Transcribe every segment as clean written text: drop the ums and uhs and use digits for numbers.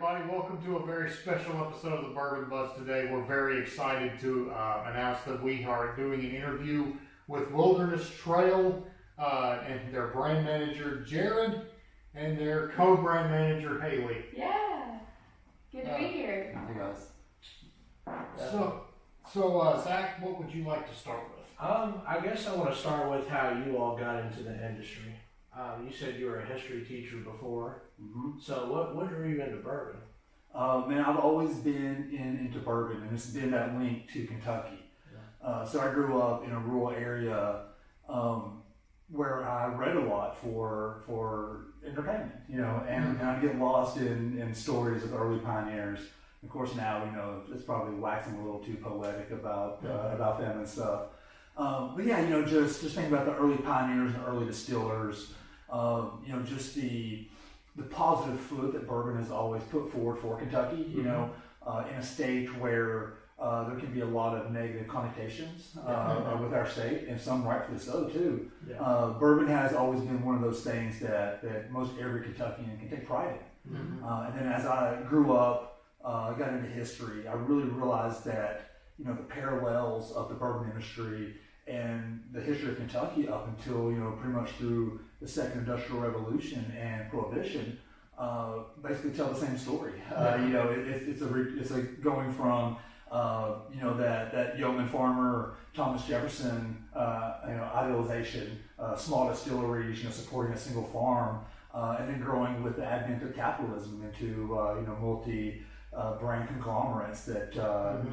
everybody. Welcome to a very special episode of the Bourbon Buzz today. We're very excited to announce that we are doing an interview with Wilderness Trail and their brand manager, Jerod, and their co-brand manager, Haley. Yeah, good to be here. Hi guys. So Zach, what would you like to start with? I guess I want to start with how you all got into the industry. You said you were a history teacher before. Mm-hmm. So what drew you into bourbon? Man, I've always been into bourbon, and it's been that link to Kentucky. Yeah. So I grew up in a rural area where I read a lot for entertainment, and I get lost in stories of early pioneers. Of course, now it's probably waxing a little too poetic about them and stuff. But yeah, just think about the early pioneers and early distillers. Just the positive foot that bourbon has always put forward for Kentucky. In a state where there can be a lot of negative connotations with our state, and some rightfully so too. Yeah. Bourbon has always been one of those things that most every Kentuckian can take pride in. Mm-hmm. And then as I grew up, got into history, I really realized that the parallels of the bourbon industry and the history of Kentucky up until pretty much through the Second Industrial Revolution and Prohibition basically tell the same story. It's a going from that yeoman farmer Thomas Jefferson idealization, small distilleries supporting a single farm, and then growing with the advent of capitalism into multi brand conglomerates that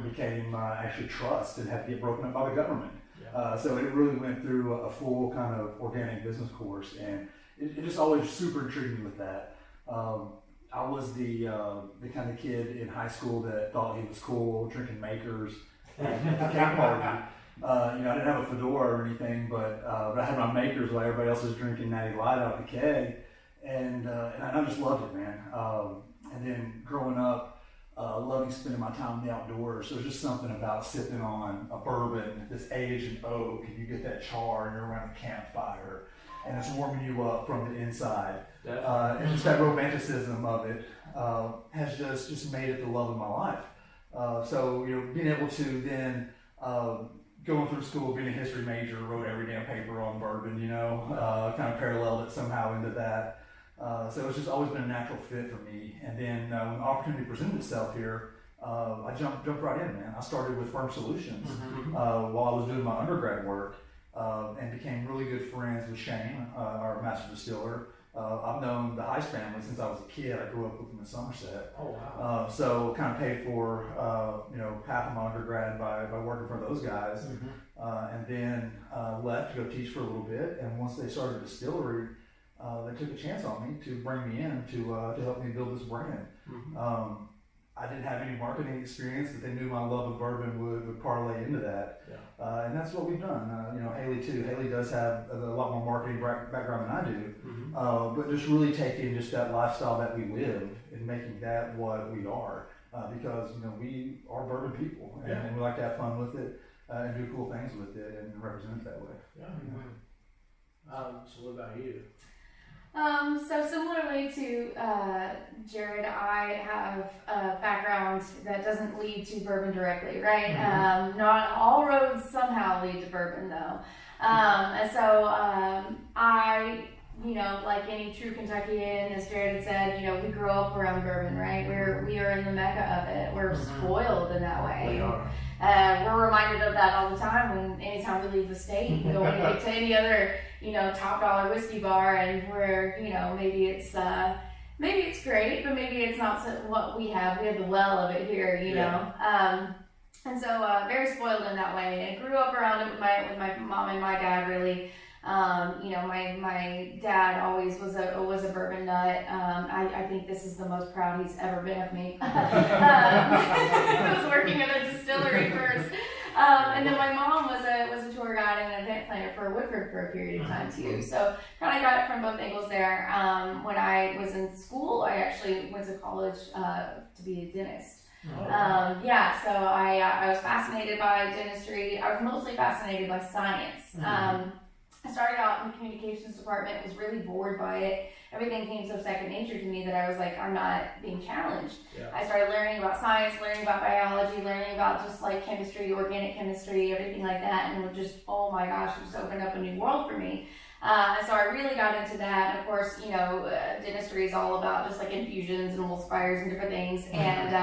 became actually trust and had to get broken up by the government. So it really went through a full kind of organic business course, and it just always super intrigued me with that. I was the kind of kid in high school that thought he was cool drinking Makers at the cake party. I didn't have a fedora or anything, but I had my Makers while everybody else was drinking Natty Light out the keg, and I just loved it, man. And then growing up, loving spending my time in the outdoors. So there's just something about sipping on a bourbon that's aged in oak, and you get that char, and you're around a campfire, and it's warming you up from the inside. And just that romanticism of it has just made it the love of my life. So being able to then going through school, being a history major, wrote every damn paper on bourbon, kind of paralleled it somehow into that. So it's just always been a natural fit for me. And then when the opportunity presented itself here, I jumped right in, man. I started with Firm Solutions while I was doing my undergrad work, and became really good friends with Shane, our master distiller. I've known the Heist family since I was a kid. I grew up with them in Somerset. Oh wow! So kind of paid for half of my undergrad by working for those guys, and then left to go teach for a little bit. And once they started a distillery, they took a chance on me to bring me in to help me build this brand. Mm-hmm. I didn't have any marketing experience, but they knew my love of bourbon would parlay into that. Yeah. And that's what we've done. Haley too. Haley does have a lot more marketing background than I do, but just really taking just that lifestyle that we live and making that what we are, because we are bourbon people, and we like to have fun with it and do cool things with it and represent it that way. Yeah. So what about you? So similarly to Jerod, I have a background that doesn't lead to bourbon directly, right? Not all roads somehow lead to bourbon, though. And so I, like any true Kentuckian, as Jerod had said, we grew up around bourbon, right? We are in the mecca of it. We're spoiled in that way. We are. We're reminded of that all the time anytime we leave the state. We go to any other, top dollar whiskey bar, and we're, maybe it's great, but maybe it's not what we have. We have the well of it here, and so very spoiled in that way. I grew up around it with my mom and my dad, really. My dad always was a bourbon nut. I think this is the most proud he's ever been of me. I was working at a distillery first. And then my mom was a tour guide and an event planner for Woodford for a period of time too. So kind of got it from both angles there. When I was in school, I actually went to college to be a dentist. So I was fascinated by dentistry. I was mostly fascinated by science. I started out in the communications department, was really bored by it. Everything came so second nature to me that I was like, I'm not being challenged. Yeah. I started learning about science, learning about biology, learning about just like chemistry, organic chemistry, everything like that. And it was just, oh my gosh, it just opened up a new world for me. So I really got into that. And of course, you know, dentistry is all about just like infusions and emulsifiers and different things. And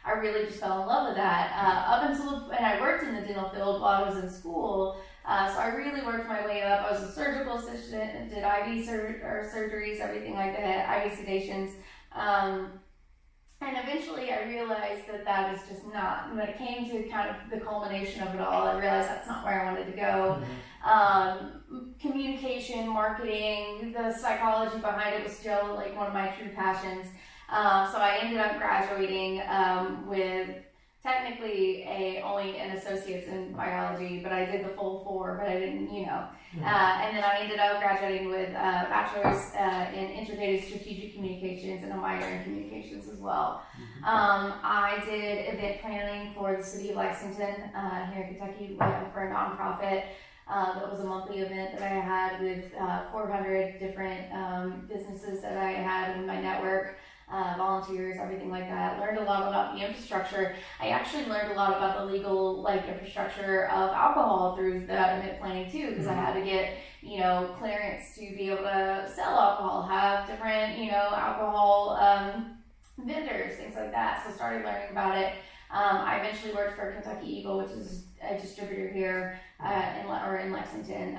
I really just fell in love with that. Up until, and I worked in the dental field while I was in school. So I really worked my way up. I was a surgical assistant, did IV surgeries, everything like that, IV sedations. And eventually I realized that that is just not, when it came to kind of the culmination of it all, I realized that's not where I wanted to go. Communication, marketing, the psychology behind it was still like one of my true passions. So I ended up graduating with technically only an associate's in biology, but I did the full 4, but I didn't, you know. And then I ended up graduating with a bachelor's in integrated strategic communications and a minor in communications as well. I did event planning for the city of Lexington here in Kentucky for a nonprofit. That was a monthly event that I had with 400 different businesses that I had in my network. Volunteers, everything like that. Learned a lot about the infrastructure. I actually learned a lot about the legal infrastructure of alcohol through the event planning too, because I had to get, you know, clearance to be able to sell alcohol, have different, you know, alcohol vendors, things like that. So started learning about it. I eventually worked for Kentucky Eagle, which is a distributor here in Lexington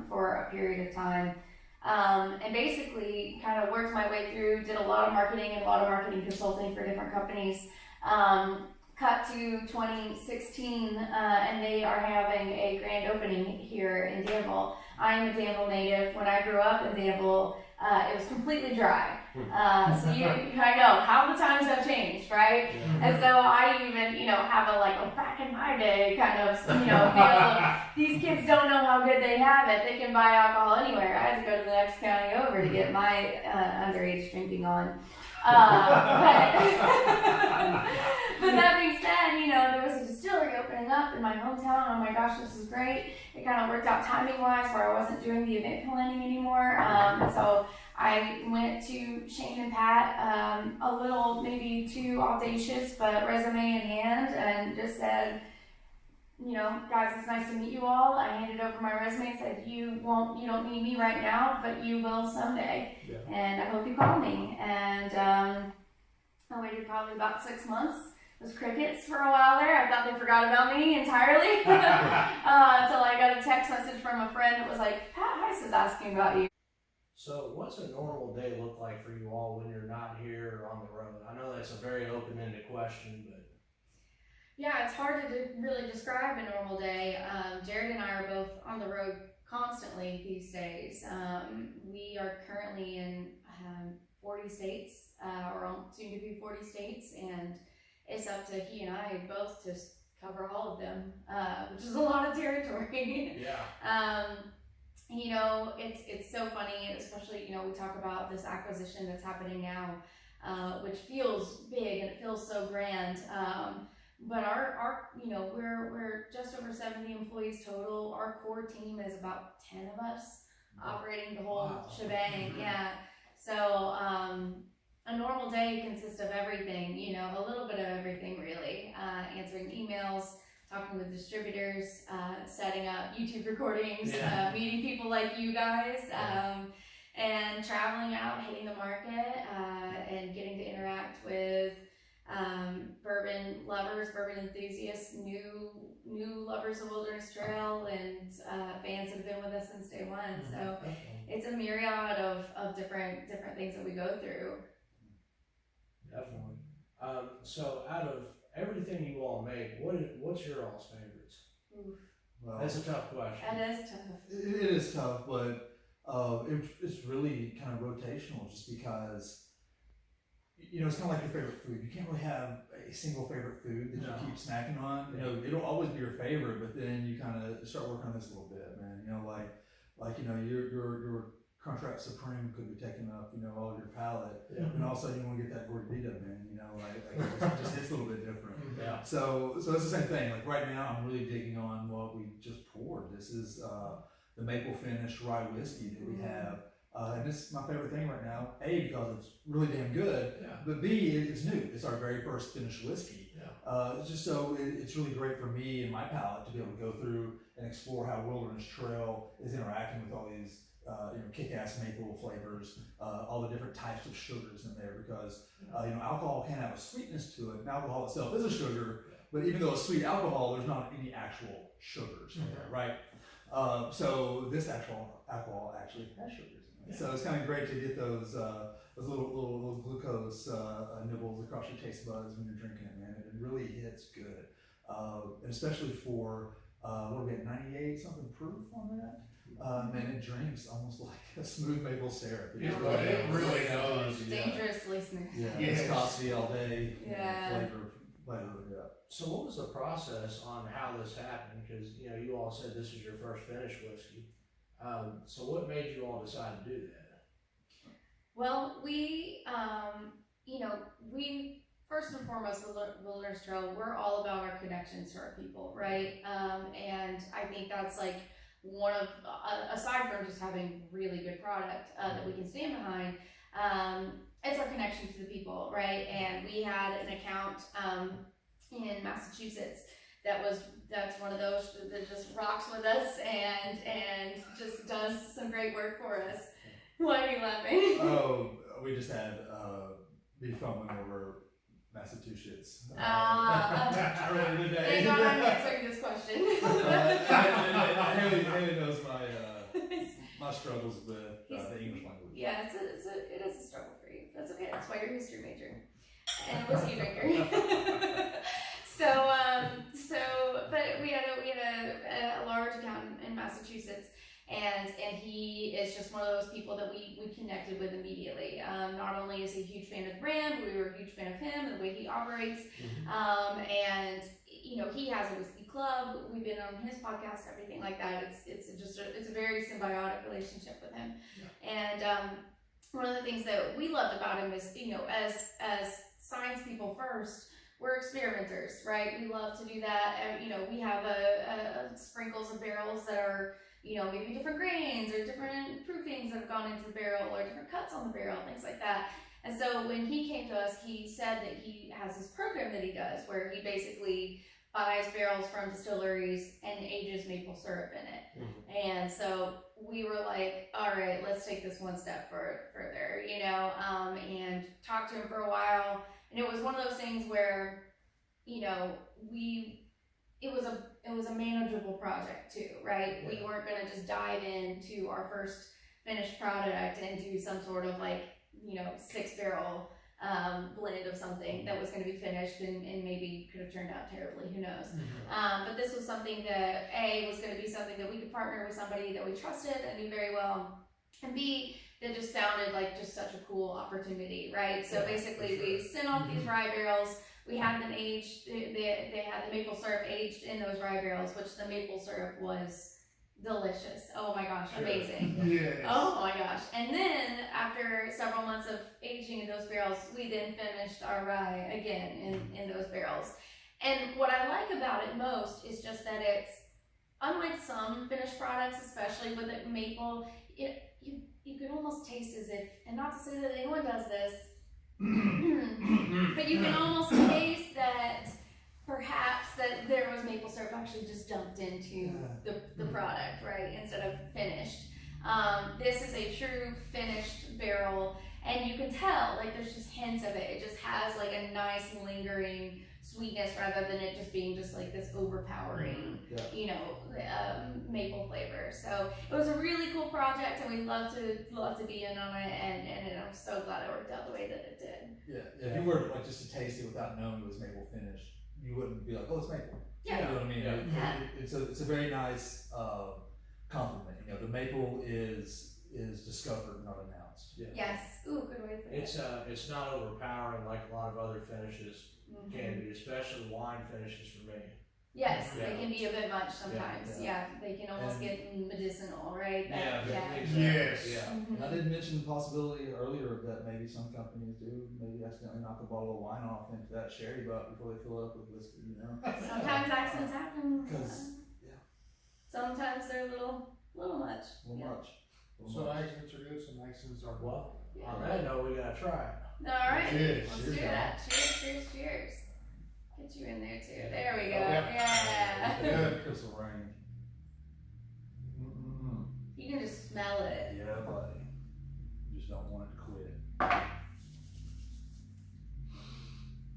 for a period of time. And basically kind of worked my way through, did a lot of marketing and a lot of marketing consulting for different companies. Cut to 2016, and they are having a grand opening here in Danville. I'm a Danville native. When I grew up in Danville, it was completely dry. So I know how the times have changed, right? And so I even, you know, have a back in my day kind of, you know, feel of these kids don't know how good they have it. They can buy alcohol anywhere. I had to go to the next county over to get my underage drinking on. But that being said, you know, there was a distillery opening up in my hometown. Oh my gosh, this is great. It kind of worked out timing wise where I wasn't doing the event planning anymore. So I went to Shane and Pat, a little maybe too audacious, but resume in hand, and just said, you know, guys, it's nice to meet you all. I handed over my resume and said, you don't need me right now, but you will someday. Yeah. And I hope you call me. And I waited probably about 6 months. It was crickets for a while there. I thought they forgot about me entirely. Until I got a text message from a friend that was like, Pat Heiss is asking about you. So what's a normal day look like for you all when you're not here or on the road? I know that's a very open-ended question, but... Yeah, it's hard to really describe a normal day. Jerod and I are both on the road constantly these days. We are currently in 40 states, or soon to be 40 states, and it's up to he and I both to cover all of them, which is a lot of territory. Yeah. You know, it's so funny, especially, you know, we talk about this acquisition that's happening now, which feels big and it feels so grand. But our you know, we're just over 70 employees total. Our core team is about 10 of us operating the whole shebang. Yeah. So a normal day consists of everything, you know, a little bit of everything really. Answering emails, talking with distributors, setting up YouTube recordings, meeting people like you guys, and traveling out, hitting the market, and getting to interact with bourbon lovers, bourbon enthusiasts, new lovers of Wilderness Trail, and fans that have been with us since day one. So it's a myriad of different things that we go through. Definitely. So out of everything you all make, what's your all's favorites? Oof. Well, that's a tough question. That is tough. It is tough, but it's really kind of rotational, just because, you know, it's kind of like your favorite food. You can't really have a single favorite food that you keep snacking on. You know, it'll always be your favorite, but then you kind of start working on this a little bit, man. You know, like you know, your Crunchwrap Supreme could be taking up, you know, all your palate, and all of a sudden you want to get that gordita, man. You know, like it just hits a little bit different. Yeah. So it's the same thing. Like right now, I'm really digging on what we just poured. This is the maple finish rye whiskey that we have. And this is my favorite thing right now. A, because it's really damn good, Yeah. but B, it's new. It's our very first finished whiskey. Yeah. It's just so it's really great for me and my palate to be able to go through and explore how Wilderness Trail is interacting with all these kick-ass maple flavors, all the different types of sugars in there, because alcohol can have a sweetness to it, and alcohol itself is a sugar, but even though it's sweet alcohol, there's not any actual sugars in there, right? So this actual alcohol actually has sugars in it. So it's kind of great to get those little glucose nibbles across your taste buds when you're drinking it, man. It really hits good, and especially for what are we at, 98 something proof on that. And it drinks almost like a smooth maple syrup. It really does. Dangerously smooth. Yeah, Yes. viscosity all day. Yeah. Flavor, yeah. So what was the process on how this happened? Because you all said this was your first finished whiskey. So what made you all decide to do that? Well, we first and foremost with Wilderness Trail, we're all about our connections to our people, right? And I think that's like one of, aside from just having really good product that we can stand behind, it's our connection to the people, right? And we had an account in Massachusetts that's one of those that just rocks with us and just does some great work for us. Why are you laughing? Oh, we just had beef filming over Massachusetts. Earlier today. Thank God I'm answering this question. Haley knows my struggles with the English language. Yeah, it is a struggle for you. That's okay. That's why you're a history major and a whiskey drinker. But we had a large account in Massachusetts, and he is just one of those people that we connected with immediately. Not only is he a huge fan of the brand, but we were a huge fan of him and the way he operates. And he has a whiskey club. We've been on his podcast, everything like that. It's a very symbiotic relationship with him. And one of the things that we loved about him is, as science people first, we're experimenters, right? We love to do that. We have a sprinkles of barrels that are, maybe different grains or different proofings that have gone into the barrel or different cuts on the barrel, things like that. And so when he came to us, he said that he has this program that he does where he basically buys barrels from distilleries and ages maple syrup in it. And so we were like, all right, let's take this one step further, and talked to him for a while. And it was one of those things where, it was a manageable project too, right? We weren't gonna just dive into our first finished product and do some sort of 6-barrel blend of something that was going to be finished and maybe could have turned out terribly, who knows. But this was something that was going to be something that we could partner with somebody that we trusted and knew very well, and B, that just sounded like just such a cool opportunity, right? So basically we sent off these rye barrels, we had them aged, they had the maple syrup aged in those rye barrels, which the maple syrup was delicious. Oh my gosh, amazing. Yes. Oh my gosh. And then after several months of aging in those barrels, we then finished our rye again in those barrels. And what I like about it most is just that it's, unlike some finished products, especially with it maple, you can almost taste as if, and not to say that anyone does this, but you can almost taste that perhaps that there was maple syrup actually just dumped into the product, right, instead of finished. This is a true finished barrel, and you can tell, there's just hints of it. It just has a nice lingering sweetness rather than it just being just this overpowering, maple flavor. So it was a really cool project, and we love to be in on it, and I'm so glad it worked out the way that it did. Yeah, if you were just to taste it without knowing it was maple finished, you wouldn't be like, oh, it's maple. Yeah. You know what I mean? Yeah. It's a very nice compliment. The maple is discovered, not announced. Yes. Ooh, good way to put it. It's not overpowering like a lot of other finishes can be, especially wine finishes for me. Yes, Yeah. they can be a bit much sometimes. Yeah, they can almost get medicinal, right? Exactly. Yes. Yeah. And I did mention the possibility earlier that maybe some companies do maybe accidentally knock a bottle of wine off into that sherry butt before they fill it up with whiskey, Sometimes accidents happen. 'Cause, yeah. Sometimes they're little A little much. Little Yeah. much. Little Some much. accents are good, some accents are Well, Yeah. on that note, we gotta try it. All right. Cheers. Let's Cheers, do y'all. that. Cheers, cheers, cheers. Get you in there too. There we go. Yeah. Yeah. Good. Kiss the rain. Mm-mm. You can just smell it. Yeah, buddy. You just don't want it to quit.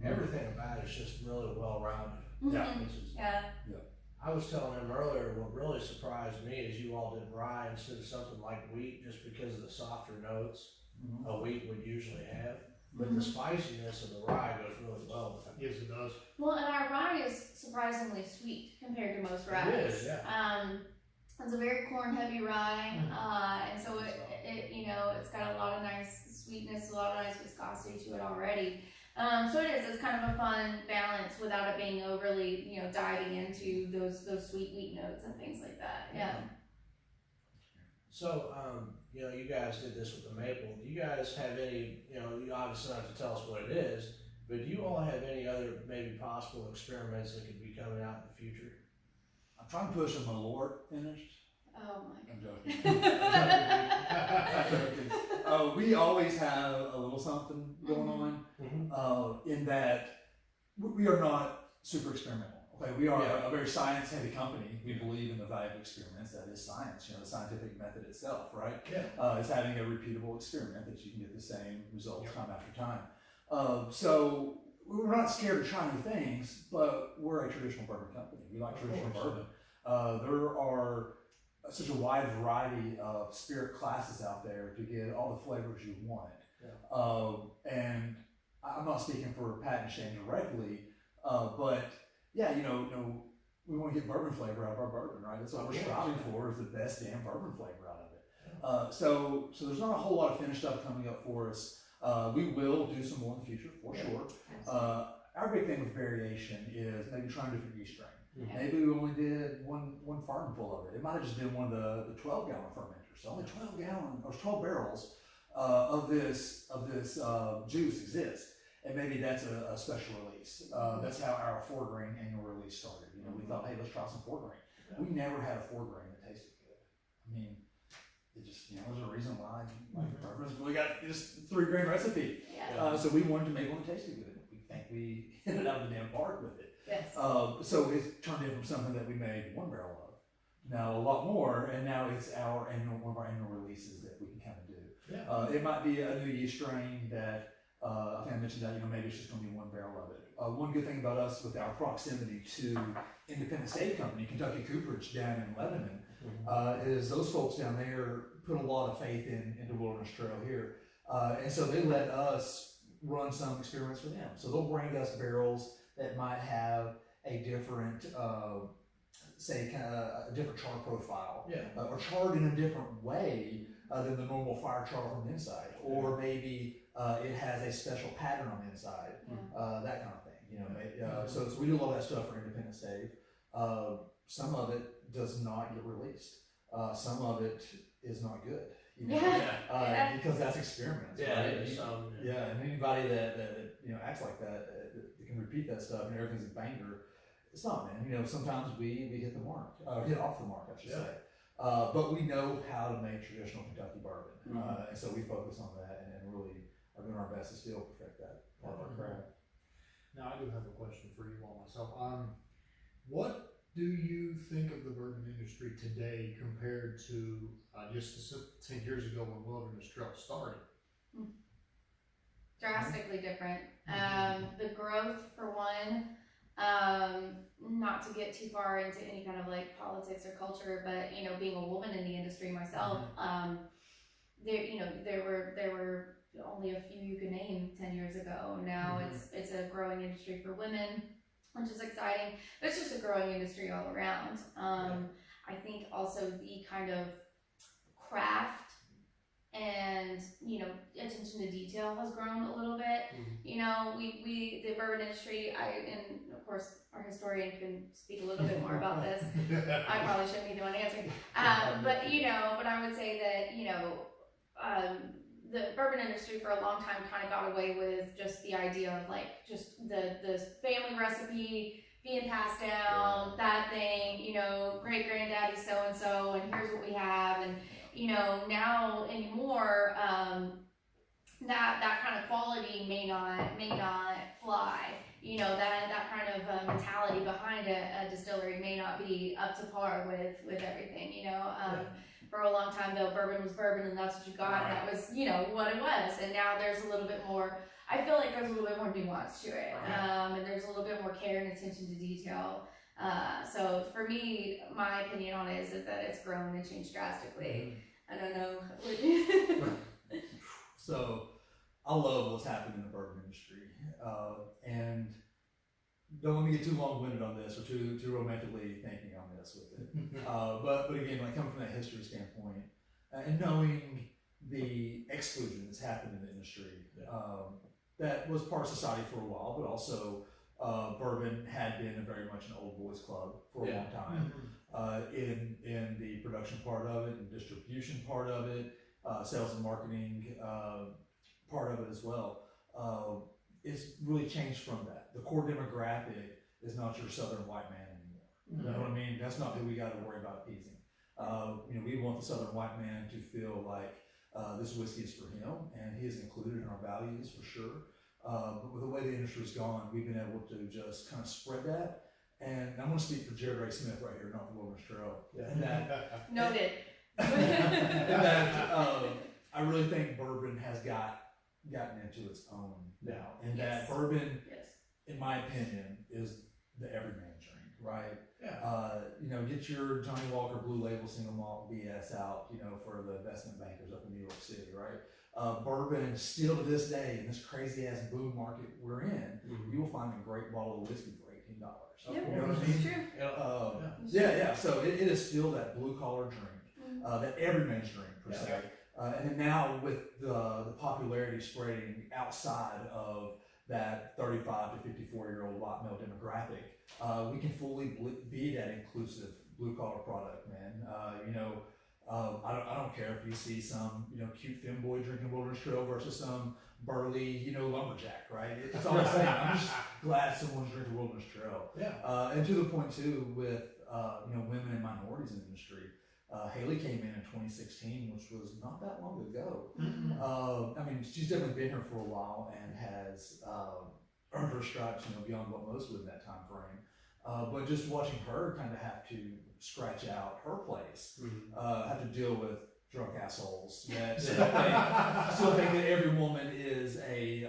Everything about it's just really well rounded. Yeah. Mhm. This is, Yeah. I was telling him earlier, what really surprised me is you all did rye instead of something like wheat, just because of the softer notes Mhm. a wheat would usually have. But the spiciness of the rye goes really well with it. Yes, it does. Well, and our rye is surprisingly sweet compared to most ryes. It is, yeah. It's a very corn heavy rye, and so it it's got a lot of nice sweetness, a lot of nice viscosity to it already. So it's kind of a fun balance without it being overly, diving into those sweet wheat notes and things like that. Yeah. So, you guys did this with the maple. Do you guys have any, you obviously don't have to tell us what it is, but do you all have any other maybe possible experiments that could be coming out in the future? I'm trying to push a Malort finished. Oh my I'm god. joking. I'm joking. We always have a little something going on. In that we are not super experimental. Okay, we are a very science-heavy company. We believe in the value of experiments. That is science. The scientific method itself, right? Yeah. Is having a repeatable experiment that you can get the same results time after time. So we're not scared to try new things, but we're a traditional bourbon company. We like traditional bourbon. There are such a wide variety of spirit classes out there to get all the flavors you want. And I'm not speaking for Pat and Shane directly, but yeah, we want to get bourbon flavor out of our bourbon, right? That's what we're striving for, is the best damn bourbon flavor out of it. So there's not a whole lot of finished stuff coming up for us. We will do some more in the future, for sure. Our big thing with variation is maybe trying different yeast strain. Maybe we only did one farm full of it. It might have just been one of the 12-gallon fermenters. So only 12 barrels of this juice exist. And maybe that's a special release. That's how our 4-grain annual release started. We thought, hey, let's try some 4-grain. We never had a 4-grain that tasted good. I mean, it just, there's a reason why we got this 3-grain recipe. Yeah. So we wanted to make one that tasted good. We think we hit it out of the damn park with it. Yes. So it's turned in from something that we made 1 barrel of. Now a lot more, and now it's one of our annual releases that we can kind of do. Yeah. It might be a new yeast strain that, I think I mentioned that, maybe it's just going to be 1 barrel of it. One good thing about us with our proximity to Independent State Company, Kentucky Cooperage down in Lebanon, is those folks down there put a lot of faith into Wilderness Trail here. And so they let us run some experiments for them. So they'll bring us barrels that might have a different, a different char profile, or charred in a different way than the normal fire char from the inside, or maybe it has a special pattern on the inside, that kind of thing. So we do a lot of that stuff for Independence Day. Some of it does not get released. Some of it is not good. Because that's experiments. Right? And anybody that acts like that can repeat that stuff and everything's a banger. It's not, man. Sometimes we hit the mark, hit off the mark, I should say. But we know how to make traditional Kentucky bourbon, and so we focus on that and really are doing our best to still perfect that part of our craft. Now, I do have a question for you all myself. What do you think of the bourbon industry today compared to just 10 years ago when Wilderness Trail started? Drastically different. The growth, for one, not to get too far into any kind of like politics or culture, but being a woman in the industry myself, there were only a few you could name 10 years ago. Now it's a growing industry for women, which is exciting, but it's just a growing industry all around. I think also the kind of craft and attention to detail has grown a little bit. We the bourbon industry, and of course our historian can speak a little bit more about this. I probably shouldn't be the one answering, but I would say that the bourbon industry for a long time kind of got away with just the idea of like just the family recipe being passed down, that thing, you know, great granddaddy so and so, and here's what we have, and you know, now anymore, that kind of quality may not fly. You know, that kind of mentality behind a distillery may not be up to par with everything. You know, for a long time though, bourbon was bourbon, and that's what you got. And that was, you know, what it was. And now there's a little bit more. I feel like there's a little bit more nuance to it, and there's a little bit more care and attention to detail. So for me, my opinion on it is that it's grown and changed drastically. I don't know. So I love what's happened in the bourbon industry, and don't let me get too long-winded on this or too romantically thinking on this with it. But again, like coming from that history standpoint and knowing the exclusion that's happened in the industry, that was part of society for a while, but also bourbon had been very much an old boys club for a long time. In the production part of it, and distribution part of it, sales and marketing part of it as well. It's really changed from that. The core demographic is not your southern white man anymore. You know what I mean? That's not who we got to worry about appeasing. You know, we want the southern white man to feel like this whiskey is for him, and he is included in our values for sure. But with the way the industry's gone, we've been able to just kind of spread that. And I'm going to speak for Jerod Smith right here, not for Wilderness Trail. And that, Noted. and that I really think bourbon has gotten into its own now, and that bourbon, in my opinion, is the everyman drink, right? You know, get your Johnny Walker Blue Label single malt BS out, you know, for the investment bankers up in New York City, right? Bourbon, still to this day, in this crazy ass boom market we're in, you will find a great bottle of whiskey for $18. You know what I mean? True. So it is still that blue collar drink, that everyman's drink per se. And then now with the popularity spreading outside of that 35 to 54-year-old white male demographic, we can fully be that inclusive blue collar product, man. You know, I don't care if you see some, you know, cute femboy drinking Wilderness Trail versus some burly, you know, lumberjack, right? It's all the same. I'm just glad someone's drinking Wilderness Trail. And to the point too, with you know, women and minorities in the industry. Haley came in 2016, which was not that long ago. I mean, she's definitely been here for a while and has earned her stripes, you know, beyond what most would in that time frame. But just watching her kind of have to scratch out her place, have to deal with drunk assholes that still think that every woman is a,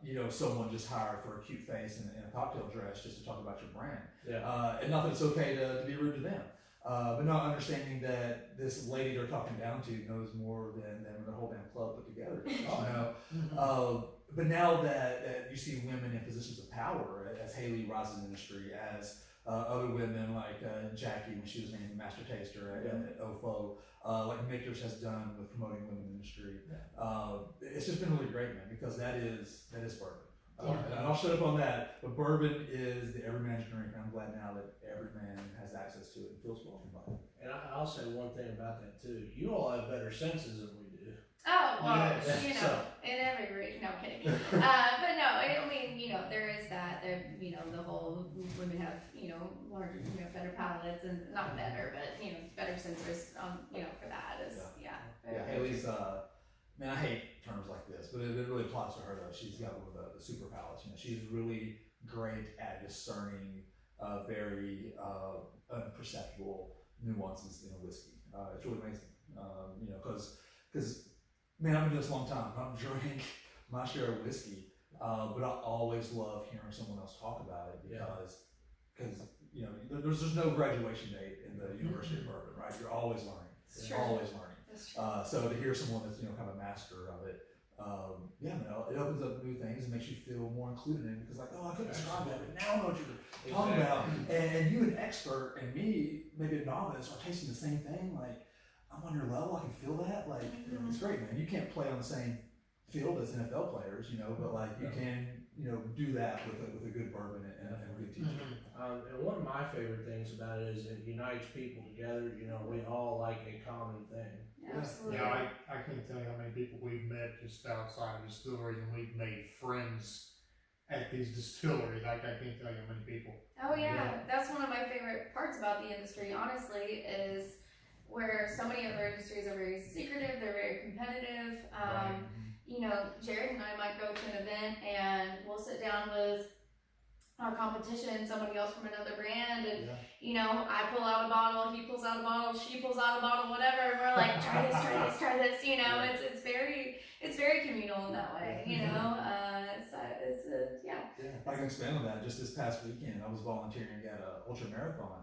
you know, someone just hired for a cute face and a cocktail dress just to talk about your brand. And not that it's okay to be rude to them. But not understanding that this lady they're talking down to knows more than the whole damn club put together. You know? But now that you see women in positions of power, as Haley rises in the industry, as other women like Jackie when she was named Master Taster at OFO, like Michters has done with promoting women in the industry. It's just been really great, man, because that is bourbon. And I'll shut up on that, but bourbon is the everyman's drink, and I'm glad now that every man has access to it and feels welcome by it. And I'll say one thing about that too. You all have better senses than we do. Oh, well, you know, in every region, no kidding. But no, I mean, you know, there is that, you know, the whole women have, you know, larger, you know, better palates, and not better, but, you know, better sensors, you know, for that is, Haley's, man, I hate terms like this, but it really applies to her though. She's got one of the super palates. You know, she's really great at discerning very imperceptible nuances in a whiskey. It's really amazing. You know, because man, I've been doing this a long time. I've drank my share of whiskey, but I always love hearing someone else talk about it because you know, there's no graduation date in the University of Bourbon, right? You're always learning. You're always learning. So to hear someone that's, you know, kind of a master of it, man, it opens up new things and makes you feel more included in it because, like, oh, I couldn't describe that, but now I know what you're talking about. And you, an expert, and me, maybe a novice, are tasting the same thing. Like, I'm on your level, I can feel that. Like, it's great, man. You can't play on the same field as NFL players, you know, but like you can, you know, do that with a good bourbon and a good teacher. And one of my favorite things about it is it unites people together. You know, we all like a common thing. Absolutely. Yeah, I can't tell you how many people we've met just outside of distilleries, and we've made friends at these distilleries. I can't tell you how many people. Oh yeah. Yeah. That's one of my favorite parts about the industry, honestly, is where so many other industries are very secretive, they're very competitive. You know, Jerod and I might go to an event and we'll sit down with our competition, somebody else from another brand, and you know, I pull out a bottle, he pulls out a bottle, she pulls out a bottle, whatever, and we're like, try this, try this, try this. You know, it's very communal in that way. You know, yeah. If I can expand on that, just this past weekend, I was volunteering at a ultra marathon,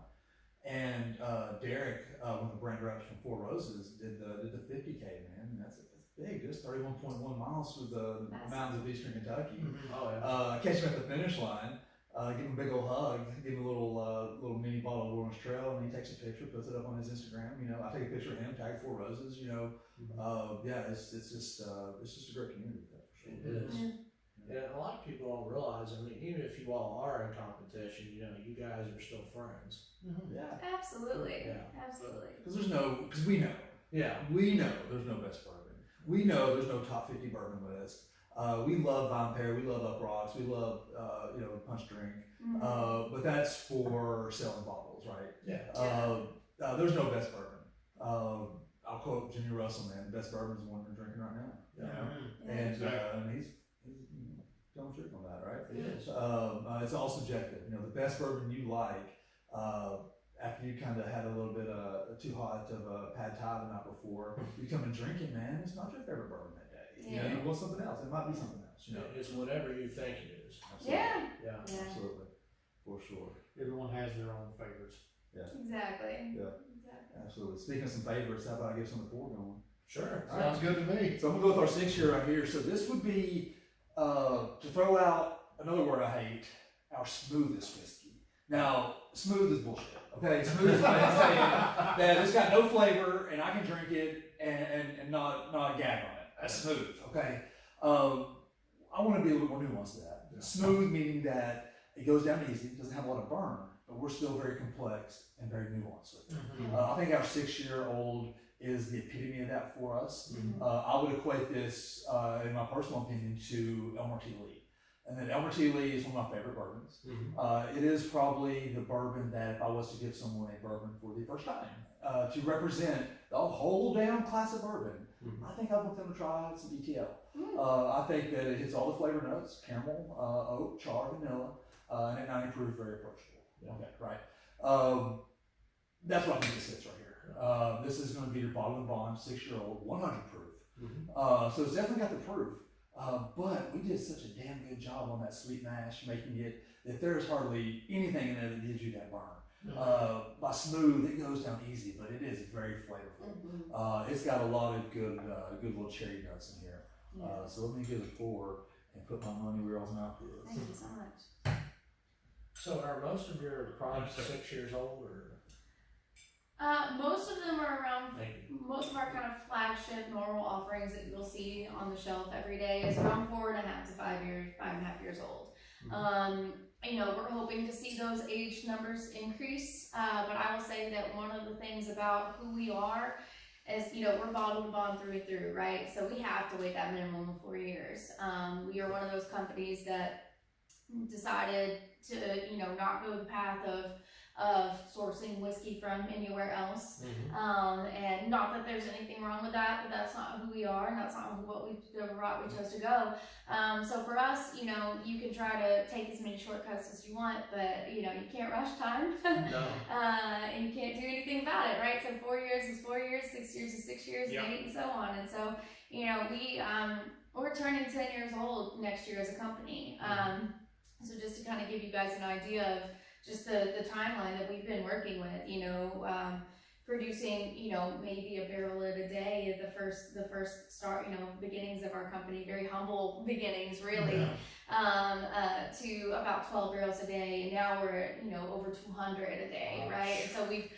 and Derek, one of the brand reps from Perros, did the 50K. Man, that's big. Just 31.1 miles through the mountains of eastern Kentucky. Oh yeah. Catch him at the finish line. Give him a big old hug, give him a little mini bottle of Wilderness Trail, and he takes a picture, puts it up on his Instagram. You know, I take a picture of him, tag 4 Roses. You know, yeah, it's just a great community, for sure. It is. Yeah, a lot of people don't realize. I mean, even if you all are in competition, you know, you guys are still friends. Yeah, Absolutely. Yeah. Absolutely. because we know there's no best bourbon. We know there's no top 50 bourbon list. We love Vine Pair, we love Up Rocks, we love Punch Drink, but that's for selling bottles, right? Yeah. There's no best bourbon. I'll quote Jimmy Russell, man. The best bourbon is the one we're drinking right now. You know? And he's telling the truth on that, right? It is. It's all subjective. You know, the best bourbon you like, after you kind of had a little bit too hot of a pad thai the night before, you come and drink it, man. It's not your favorite bourbon that day. You know, you want something else. It might be something else. You know, It's whatever you think it is. Absolutely. Yeah. Absolutely, for sure. Everyone has their own favorites. Exactly. Yeah. Exactly. Absolutely. Speaking of some favorites, how about I get some of the 4 going? Sure. Sounds good to me. So I'm gonna go with our 6-year right here. So this would be, to throw out another word I hate, our smoothest whiskey. Now, smooth is bullshit. Okay, smooth is like saying that it's got no flavor and I can drink it and not gag on it. That's smooth. Okay. I want to be a little bit more nuanced to that. Smooth meaning that it goes down easy, doesn't have a lot of burn, but we're still very complex and very nuanced with it. I think our 6-year-old is the epitome of that for us. I would equate this, in my personal opinion, to Elmer T. Lee. And then Elmer T. Lee is one of my favorite bourbons. It is probably the bourbon that if I was to give someone a bourbon for the first time, to represent the whole damn class of bourbon, I think I want them to try some ETL. I think that it hits all the flavor notes: caramel, oak, char, vanilla, and at 90 proof, very approachable. Okay, right. That's what I think this hits right here. This is going to be your bottle and bond, 6-year-old, 100 proof. So it's definitely got the proof. But we did such a damn good job on that sweet mash, making it that there's hardly anything in there that gives you that burn. By smooth, it goes down easy, but it is very flavorful. It's got a lot of good little cherry nuts in here. So let me give it a 4 and put my money where y'all's mouth is. Thank you so much. So are most of your products 6 years old, or? Most of them are around. Thank you. Most of our kind of flagship normal offerings that you'll see on the shelf every day is around 4.5 to 5.5 years old. You know, we're hoping to see those age numbers increase, but I will say that one of the things about who we are is, you know, we're bottled and bond through and through, right? So we have to wait that minimum of 4 years. We are one of those companies that decided to, you know, not go the path of sourcing whiskey from anywhere else. And not that there's anything wrong with that, but that's not who we are, and that's not the route we chose to go. So for us, you know, you can try to take as many shortcuts as you want, but you know, you can't rush time. No. And you can't do anything about it, right? So 4 years is 4 years, 6 years is 6 years, Yep. and 8 and so on. And so, you know, we're turning 10 years old next year as a company. So just to kind of give you guys an idea of just the timeline that we've been working with, you know, producing, you know, maybe a barrel at a day at the first start, you know, beginnings of our company, very humble beginnings, really, to about 12 barrels a day, and now we're at, you know, over 200 a day, right? And so we've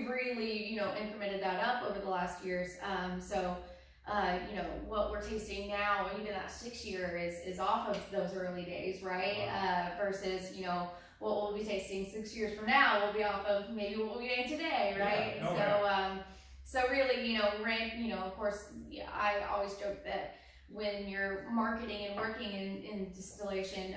really, you know, incremented that up over the last years. You know, what we're tasting now, even that 6 year is off of those early days, right? Versus, you know, what we'll be tasting 6 years from now will be off of maybe what we're getting today, right? Yeah. So really, you know, of course, yeah, I always joke that when you're marketing and working in distillation,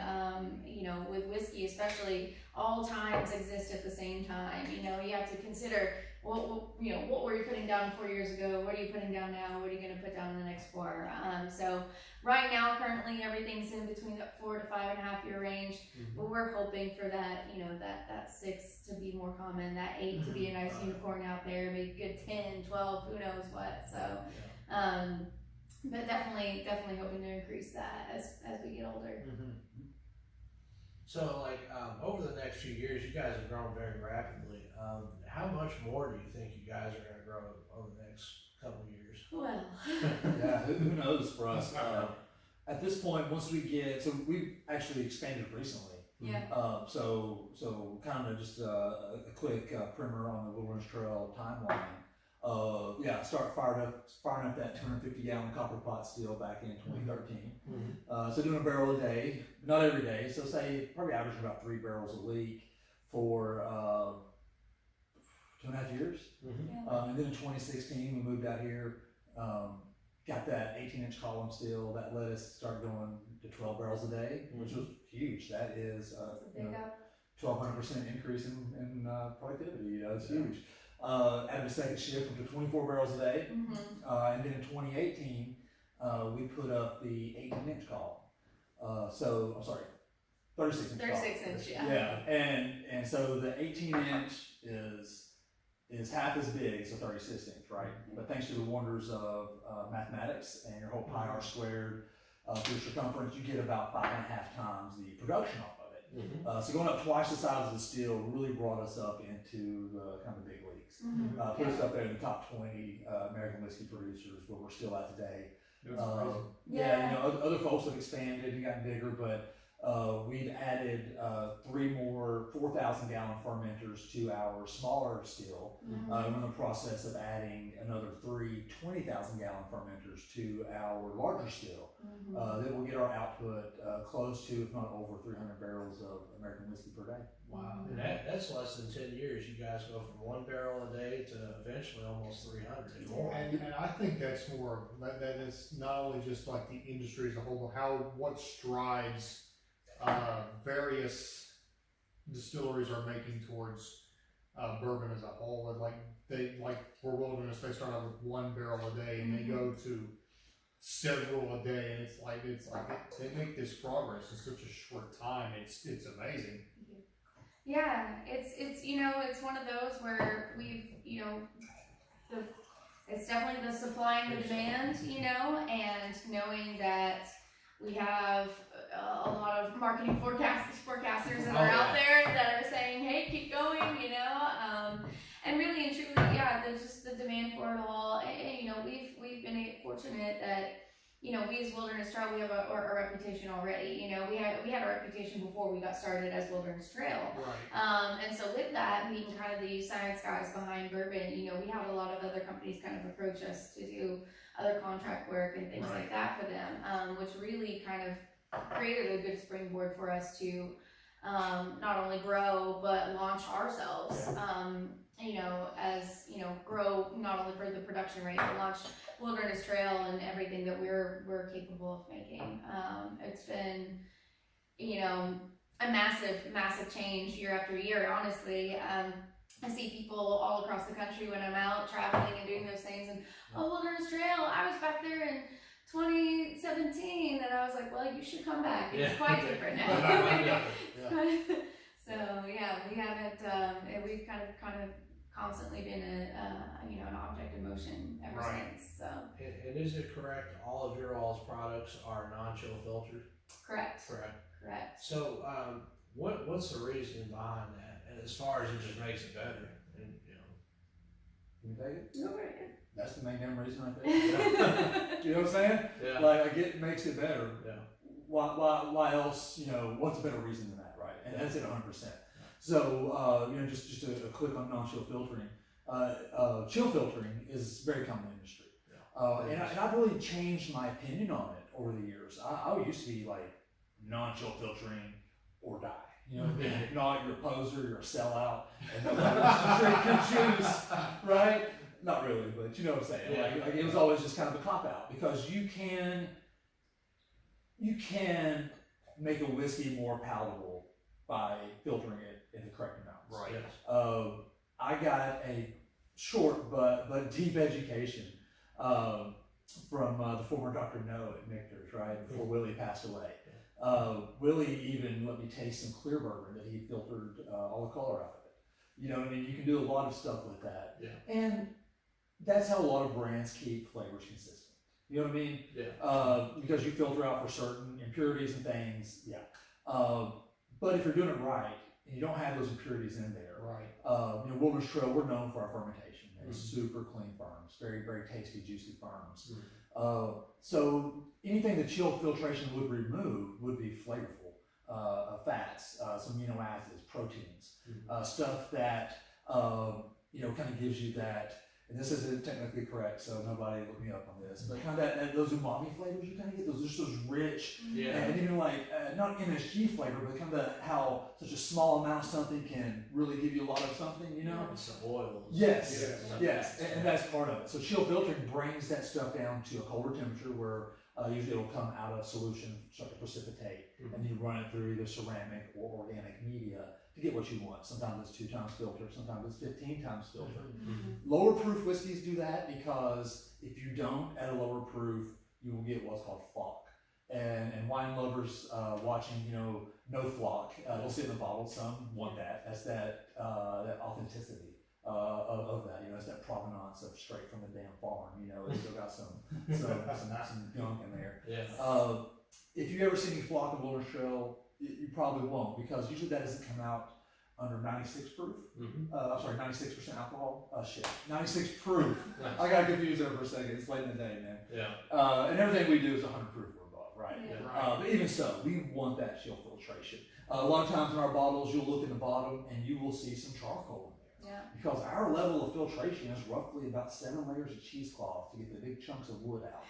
you know, with whiskey especially, all times exist at the same time. You know, you have to consider what were you putting down 4 years ago? What are you putting down now? What are you going to put down in the next 4? So right now, currently, everything's in between that 4 to 5.5 year range. But we're hoping for that, you know, that 6 to be more common, that 8 to be a nice unicorn out there, maybe good 10, 12, who knows what. So, but definitely hoping to increase that as we get older. So, like, over the next few years, you guys have grown very rapidly. How much more do you think you guys are going to grow over the next couple of years? Well, Yeah, who knows for us? At this point, once we get, so we've actually expanded recently. yeah. So kind of just a quick primer on the Wilderness Trail timeline. Firing up that 250 gallon copper pot still back in 2013. So doing a barrel a day, not every day. So say probably averaging about 3 barrels a week for 2.5 years. And then in 2016 we moved out here, got that 18-inch column still that let us start going to 12 barrels a day, which was huge. That is Big up. 1,200% increase in productivity. It's huge. Added a second shift up to 24 barrels a day. And then in 2018, we put up the 18-inch column. 36 inch. 36 inch, yeah. Yeah, and so the 18-inch is half as big as a 36 inch, right? But thanks to the wonders of mathematics and your whole pi r squared through circumference, you get about 5.5 times the production off of it. So going up twice the size of the still really brought us up into the kind of the big leagues. Put us up there in the top 20 American whiskey producers, where we're still at today. You know, other folks have expanded and gotten bigger, but we've added 3 more 4,000 gallon fermenters to our smaller still. We're in the process of adding another 3 20,000 gallon fermenters to our larger still. That will get our output close to, if not over, 300 barrels of American whiskey per day. Wow, and that's less than 10 years. You guys go from 1 barrel a day to eventually almost 300 and more. And I think that's more, that is not only just like the industry as a whole, but what strides various distilleries are making towards bourbon as a whole. And for Wilderness, they start out with 1 barrel a day and they go to several a day, and it's like they make this progress in such a short time. It's amazing. Yeah, it's you know, it's one of those where we've, you know, it's definitely the supply and the demand, you know, and knowing that we have a lot of marketing forecasters that are out there that are saying, hey, keep going, you know, and really and truly, yeah, there's just the demand for it all. And, you know, we've been fortunate that, you know, we as Wilderness Trail, we have a reputation already. You know, we had a reputation before we got started as Wilderness Trail. Right. And so with that, being kind of the science guys behind bourbon, you know, we had a lot of other companies kind of approach us to do other contract work and things like that for them, which really kind of created a good springboard for us to not only grow but launch ourselves. You know, as you know, grow not only for the production rate, but launch Wilderness Trail and everything that we're capable of making. It's been, you know, a massive change year after year. Honestly, I see people all across the country when I'm out traveling and doing those things, and Wilderness Trail, I was back there in 2017, and I was like, well, you should come back. It's quite different now. So yeah, we haven't. We've kind of constantly been an object of motion ever since. So. And is it correct? All of your all's products are non-chill filtered. Correct. So what's the reason behind that? And as far as it just makes it better, and you know. Can you take it? No, right. That's the main damn reason right there. You know what I'm saying? Yeah. Like, it makes it better. Yeah. Why else, you know, what's a better reason than that, right? And that's it 100%. So, you know, just a click on non-chill filtering. Chill filtering is very common in the industry. And I've really changed my opinion on it over the years. I used to be like, non-chill filtering or die. You know, if not, you're a poser, you're a sellout, and nobody wants to drink your juice, right? Not really, but you know what I'm saying. Like it was always just kind of a cop-out, because you can you can make a whiskey more palatable by filtering it in the correct amounts. Right. Yes. I got a short but deep education from the former Dr. No at Michter's, right, before Willie passed away. Willie even let me taste some clear bourbon that he filtered all the color out of it. You know what I mean? You can do a lot of stuff with that. Yeah. And that's how a lot of brands keep flavors consistent. You know what I mean? Yeah. Because you filter out for certain impurities and things, yeah. But if you're doing it right, and you don't have those impurities in there, Right. you know, Wilderness Trail, we're known for our fermentation. It's super clean farms, very, very tasty, juicy farms. So anything that chill filtration would remove would be flavorful. Fats, some amino acids, proteins, stuff that, you know, kind of gives you that, and this isn't technically correct, so nobody look me up on this, but kind of that those umami flavors you kind of get, those just those rich, Yeah. and even like, not MSG flavor, but kind of how such a small amount of something can really give you a lot of something, you know? And some oils. Yes, Yes. yes, and that's part of it. So chill filtering brings that stuff down to a colder temperature where usually it'll come out of solution, start to precipitate, and you run it through either ceramic or organic media to get what you want. Sometimes it's 2 times filter, sometimes it's 15 times filter. Lower proof whiskeys do that because if you don't at a lower proof, you will get what's called flock. And wine lovers watching, you know, no flock, they'll see it in the bottle. Some want that. That's that authenticity of that. You know, it's that provenance of straight from the damn farm. You know, it's still got some gunk in there. Yeah. If you ever see me flock of Wilderness Trail, you probably won't, because usually that doesn't come out under 96 proof. I'm sorry, 96% alcohol. 96 proof. I got confused there for a second. It's late in the day, man. Yeah. And everything we do is 100 proof or above, right? Yeah. But even so, we want that chill filtration. A lot of times in our bottles, you'll look in the bottom and you will see some charcoal in there. Yeah. Because our level of filtration is roughly about 7 layers of cheesecloth to get the big chunks of wood out.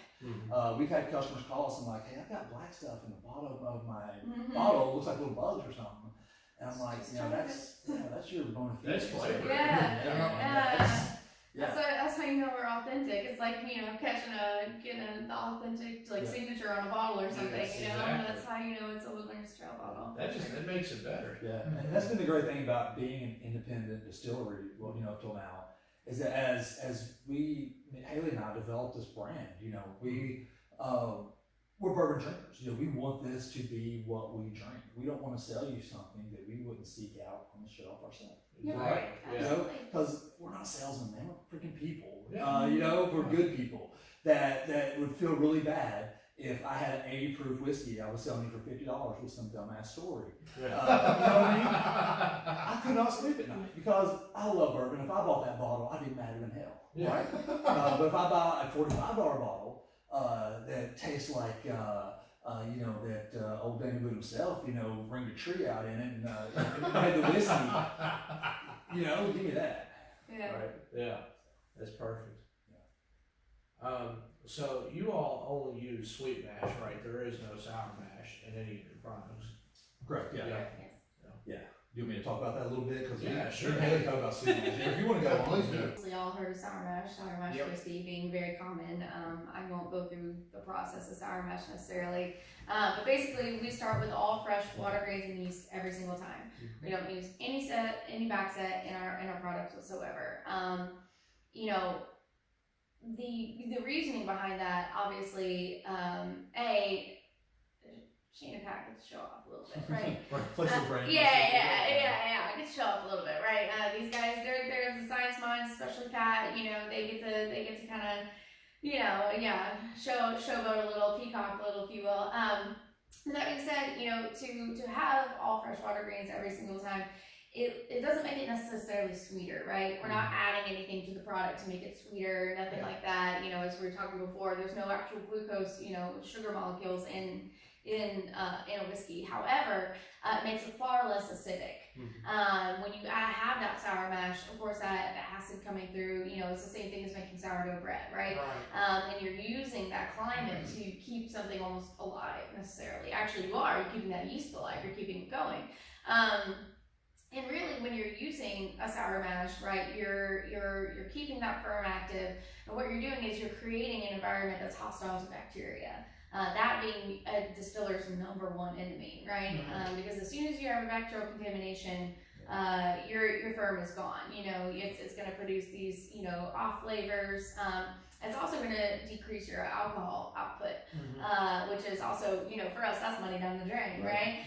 We've had customers call us and like, hey, I've got black stuff in the bottom of my bottle. It looks like little bugs or something. And I'm like, you know, that's your bona fide. That's flavor. That's how you know we're authentic. It's like, you know, getting the authentic like signature on a bottle or something. Yes, you know, exactly. that's how you know it's a Wilderness Trail bottle. That makes it better. Yeah, and that's been the great thing about being an independent distillery, well, you know, up till now, is that as Haley and I developed this brand, you know, we're bourbon drinkers. You know, we want this to be what we drink. We don't want to sell you something that we wouldn't seek out on the shelf ourselves. Yeah, Right. You Yeah. know, because we're not salesmen, man. We're freaking people. Yeah. You know, we're good people that would feel really bad if I had an 80 proof whiskey I was selling you for $50 with some dumbass story. Yeah. You know what I mean? I could not sleep at night because I love bourbon. If I bought that bottle, I'd be madder than hell, Yeah. right? But if I buy a $45 bottle that tastes like, you know, that old Danny Wood himself, you know, bring the tree out in it and made the whiskey, you know, give me that. Yeah. Right? Yeah. That's perfect. So you all only use sweet mash, right? There is no sour mash in any of your products. Correct. Yeah. Yes. You want me to talk about that a little bit? Because Yeah, sure. We talk about sweet mash. If you want to go on, Please do. We all heard of sour mash Yep. whiskey being very common. I won't go through the process of sour mash necessarily, but basically we start with all fresh water grains and yeast every single time. We don't use any back set in our products whatsoever. You know, the reasoning behind that, obviously, Shane Pack gets to show off a little bit, right? flexible brain. I get to show off a little bit, right? These guys, they're the science minds, especially Pat. You know, they get to kind of, you know, showboat a little, peacock a little, if you will. That being said, you know, to have all fresh water grains every single time, it doesn't make it necessarily sweeter, right? We're not adding anything to the product to make it sweeter, nothing like that. You know, as we were talking before, there's no actual glucose, you know, sugar molecules in a whiskey. However, it makes it far less acidic. When you have that sour mash, of course, that acid coming through, you know, it's the same thing as making sourdough bread, right? And you're using that climate to keep something almost alive necessarily. Actually, you're keeping that yeast alive, you're keeping it going. And really, when you're using a sour mash, right, you're keeping that firm active, and what you're doing is you're creating an environment that's hostile to bacteria. That being a distiller's #1 enemy, right? Because as soon as you have a bacterial contamination, your firm is gone. It's going to produce these, off flavors. It's also going to decrease your alcohol output, which is also, for us, that's money down the drain, right?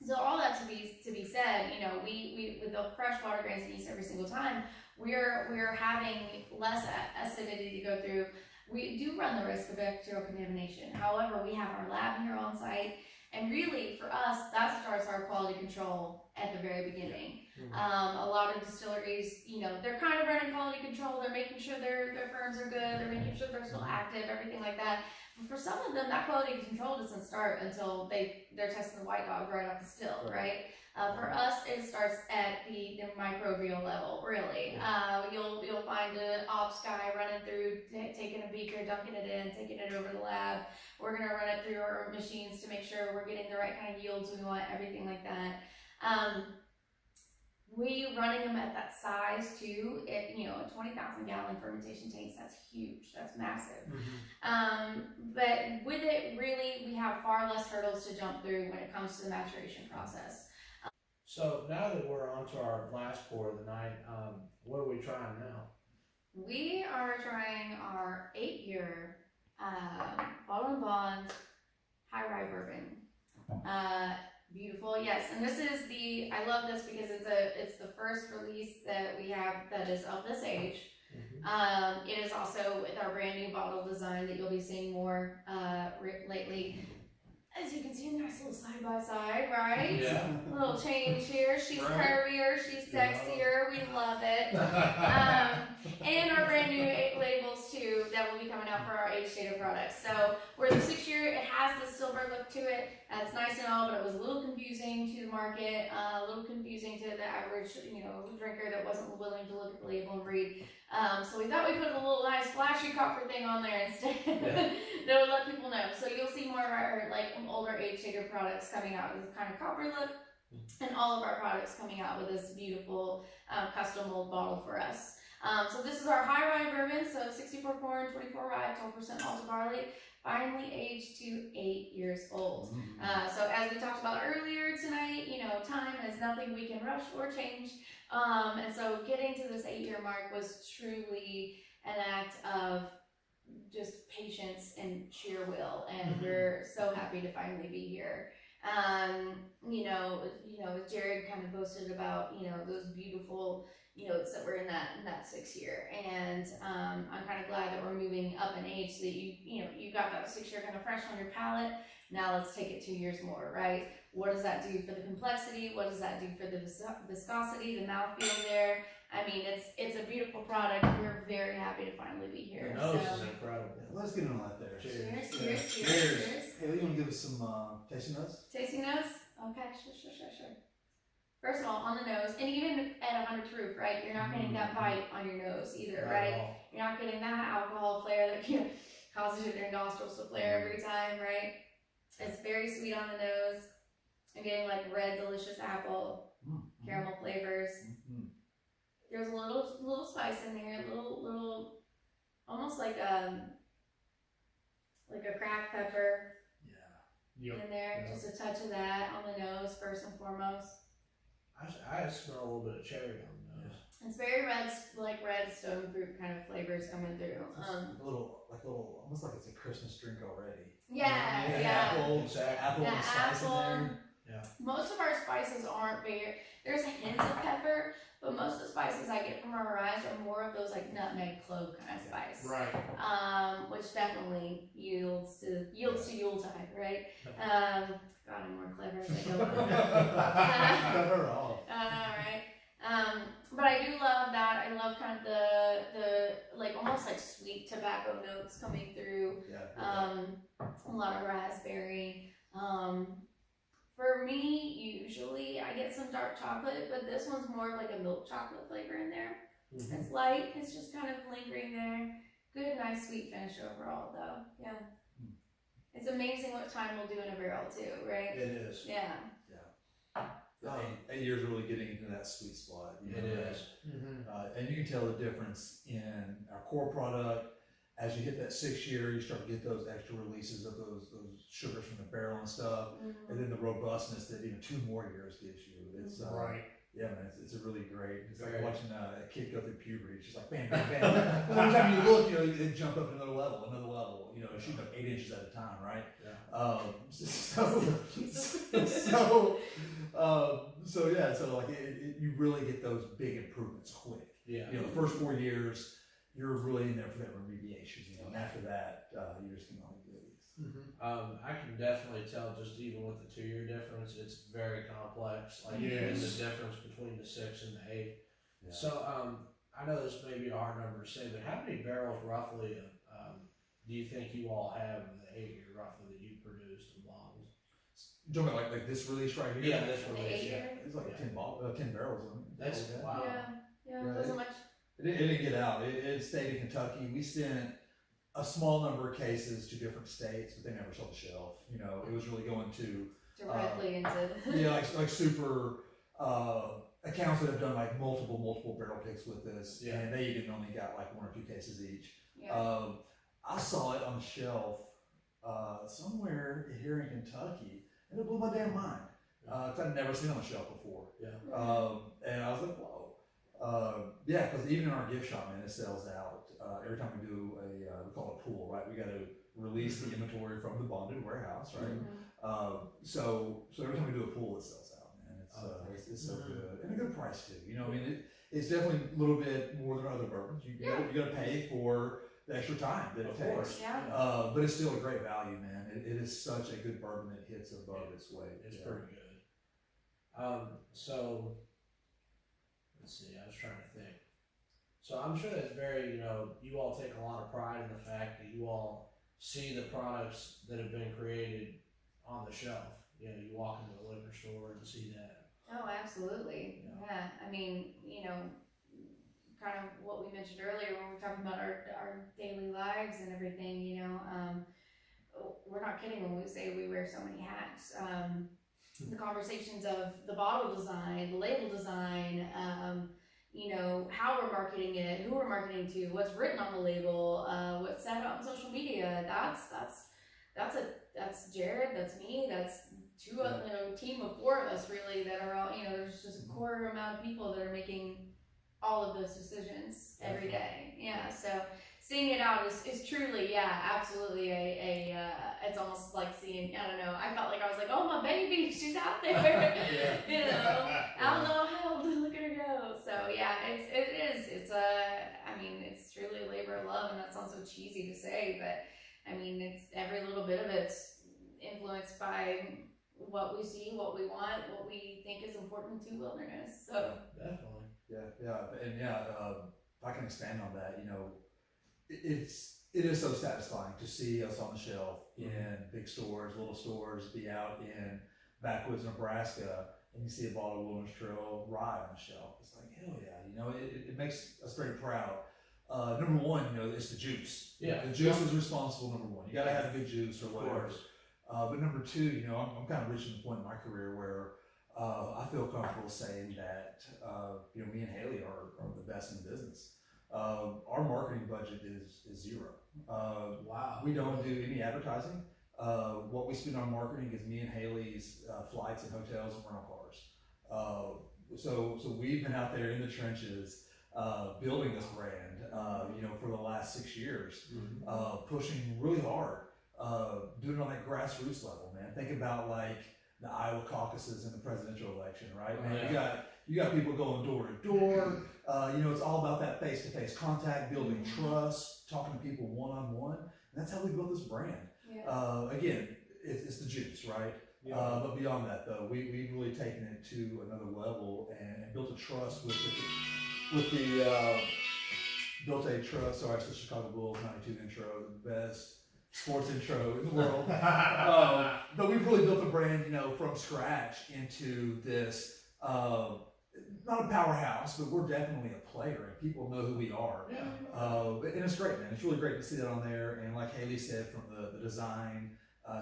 So all that to be said, we with the fresh water grains and yeast every single time, we're having less acidity to go through. We do run the risk of bacterial contamination. However, we have our lab here on site, and really for us, that starts our quality control at the very beginning. A lot of distilleries, they're kind of running quality control. They're making sure their firms are good. They're making sure they're still active, everything like that. But for some of them, that quality control doesn't start until they're testing the white dog right off the still, right? For us, it starts at the microbial level, really. You'll find an ops guy running through, taking a beaker, dunking it in, taking it over to the lab. We're gonna run it through our machines to make sure we're getting the right kind of yields we want, everything like that. We running them at that size too. A 20,000 gallon fermentation tanks. That's huge. That's massive. But with it, really, we have far less hurdles to jump through when it comes to the maturation process. So now that we're on to our last pour of the night, what are we trying now? We are trying our 8-year bottle and bond high rye bourbon. Beautiful, yes, and this is I love this because it's the first release that we have that is of this age. It is also with our brand new bottle design that you'll be seeing more lately. As you can see, a nice little side by side, right? Yeah. Little change here. She's curvier, she's sexier. We love it. And our brand new labels too that will be coming out for our age-stated products. So we're the 6-year. It has the silver look to it. It's nice and all, but it was a little confusing to the market, a little confusing to the average, drinker that wasn't willing to look at the label and read. So we thought we'd put a little nice flashy copper thing on there instead that would let people know. So you'll see more of our older age-stated products coming out with this kind of copper look, and all of our products coming out with this beautiful custom mold bottle for us. So this is our high rye bourbon, so 64 corn, 24 rye, 12% malted barley, finally aged to 8 years old. So as we talked about earlier tonight, time is nothing we can rush or change. And so getting to this 8-year mark was truly an act of just patience and sheer will, and we're so happy to finally be here. Jerod kind of boasted about, those beautiful notes that were in that 6 year, and I'm kind of glad that we're moving up in age so that you got that 6 year kind of fresh on your palate. Now let's take it 2 years more, right? What does that do for the complexity? What does that do for the viscosity, the mouthfeel there? I mean, it's a beautiful product. We're very happy to finally be here. The nose is incredible. Yeah, let's get into that there. Cheers, Cheers. cheers, cheers, Cheers. cheers. Hey, you want to give us some tasting notes? Tasting notes? Okay, sure. First of all, on the nose, and even at 100 proof, right? You're not getting that bite on your nose either, Not right? at all. You're not getting that alcohol flare that causes your nostrils to flare every time, right? It's very sweet on the nose. I'm getting red, delicious apple, caramel flavors. There's a little spice in there, a little, almost like a cracked pepper in there. Yeah. Just a touch of that on the nose first and foremost. I smell a little bit of cherry on the nose. It's very red stone fruit kind of flavors coming through. A little, almost like it's a Christmas drink already. Yeah. Apple, exactly. Apple and spice in there. Yeah. Most of our spices aren't very. There's a hint of pepper, but most of the spices I get from our ryes are more of those nutmeg, clove kind of spice. Right. Which definitely yields to Yuletide, right? God, I'm more clever as I go on. Cover all. Right. But I do love that. I love kind of the almost sweet tobacco notes coming through. Yeah. A lot of raspberry. For me, usually I get some dark chocolate, but this one's more of a milk chocolate flavor in there. It's light. It's just kind of lingering there. Good, nice, sweet finish overall, though. Yeah. It's amazing what time will do in a barrel too, right? It is. Yeah. 8 years are really getting into that sweet spot. You know, It is. and you can tell the difference in our core product. As you hit that 6th year, you start to get those extra releases of those sugars from the barrel and stuff, and then the robustness that even 2 more years gives you. It's Right. Yeah, man, it's a really great. It's Very. like watching a kid go through puberty. It's just like bam, bam, bam. But every time you look, you know, they jump up to another level. You know, shooting up 8 inches at a time, right? Yeah. So yeah, so like you really get those big improvements quick. Yeah. You know, the first 4 years, you're really in there for that remediation. You know, and after that, you're just going to only goodies. I can definitely tell just even with the 2-year difference, it's very complex. Like even the Yes. difference between the 6th and the 8th. Yeah. So I know this may be a hard number to say, but how many barrels roughly do you think you all have in the 8-year roughly that you produced in bottles? You're talking about like this release right here? Yeah, this The release. Yeah. 8-year? It's like Yeah. 10 barrels. In it. That's Yeah. wow. Yeah, Right. it wasn't much. It didn't get out. It stayed in Kentucky. We sent a small number of cases to different states, but they never saw the shelf. You know, it was really going to Directly into. like super accounts that have done like multiple barrel picks with this, Yeah. and they even only got like 1 or 2 cases each. Yeah. I saw it on the shelf somewhere here in Kentucky, and it blew my damn mind because I'd never seen it on the shelf before. Yeah. And I was like, whoa. Yeah, because even in our gift shop, man, it sells out. Every time we do we call it a pool, right? We got to release the inventory from the bonded warehouse, right? So every time we do a pool, it sells out, man. It's so good. And a good price too. You know, I mean, it's definitely a little bit more than other bourbons. You got to pay for the extra time that it Of takes. course. Yeah. But it's still a great value, man. It is such a good bourbon that hits above its weight. It's pretty good. So let's see, I was trying to think. So I'm sure that's very, you all take a lot of pride in the fact that you all see the products that have been created on the shelf. You know, you walk into a liquor store and see that. Oh, absolutely. Yeah. I mean, kind of what we mentioned earlier when we were talking about our daily lives and everything, we're not kidding when we say we wear so many hats. The conversations of the bottle design, the label design, how we're marketing it, who we're marketing to, what's written on the label, what's said on social media. That's Jerod, that's me, that's team of 4 of us really that are all, there's just a core amount of people that are making all of those decisions every day. Yeah, so seeing it out is truly, absolutely it's almost like seeing, I don't know, I felt like I was like, oh, my baby, she's out there, out in the wild, look at her go. So yeah, it's truly a labor of love, and that sounds so cheesy to say, but I mean, it's every little bit of it's influenced by what we see, what we want, what we think is important to wilderness. So Definitely. If I can expand on that, it is so satisfying to see us on the shelf in big stores, little stores, be out in backwoods Nebraska, and you see a bottle of Wilderness Trail rye on the shelf. It's like, hell yeah, it makes us very proud. Number one, it's the juice. Yeah. The juice is responsible, number one. You gotta have a good juice or whatever. course. But number two, I'm kind of reaching the point in my career where I feel comfortable saying that, me and Haley are the best in the business. Our marketing budget is zero. Wow. We don't do any advertising. What we spend on marketing is me and Haley's flights and hotels and rental cars. So we've been out there in the trenches building this brand, for the last 6 years, pushing really hard, doing it on that grassroots level, man. Think about like the Iowa caucuses and the presidential election, right? Man, you got people going door to door. It's all about that face-to-face contact, building trust, talking to people one-on-one. And that's how we built this brand. yeah. Again, it's the juice, right? But beyond that, though, we've really taken it to another level and built a trust built a trust. Sorry, it's the Chicago Bulls '92 intro, the best sports intro in the world. But we've really built a brand, from scratch into this. Not a powerhouse, but we're definitely a player, and people know who we are. Yeah. And it's great, man. It's really great to see that on there. And like Haley said, from the design,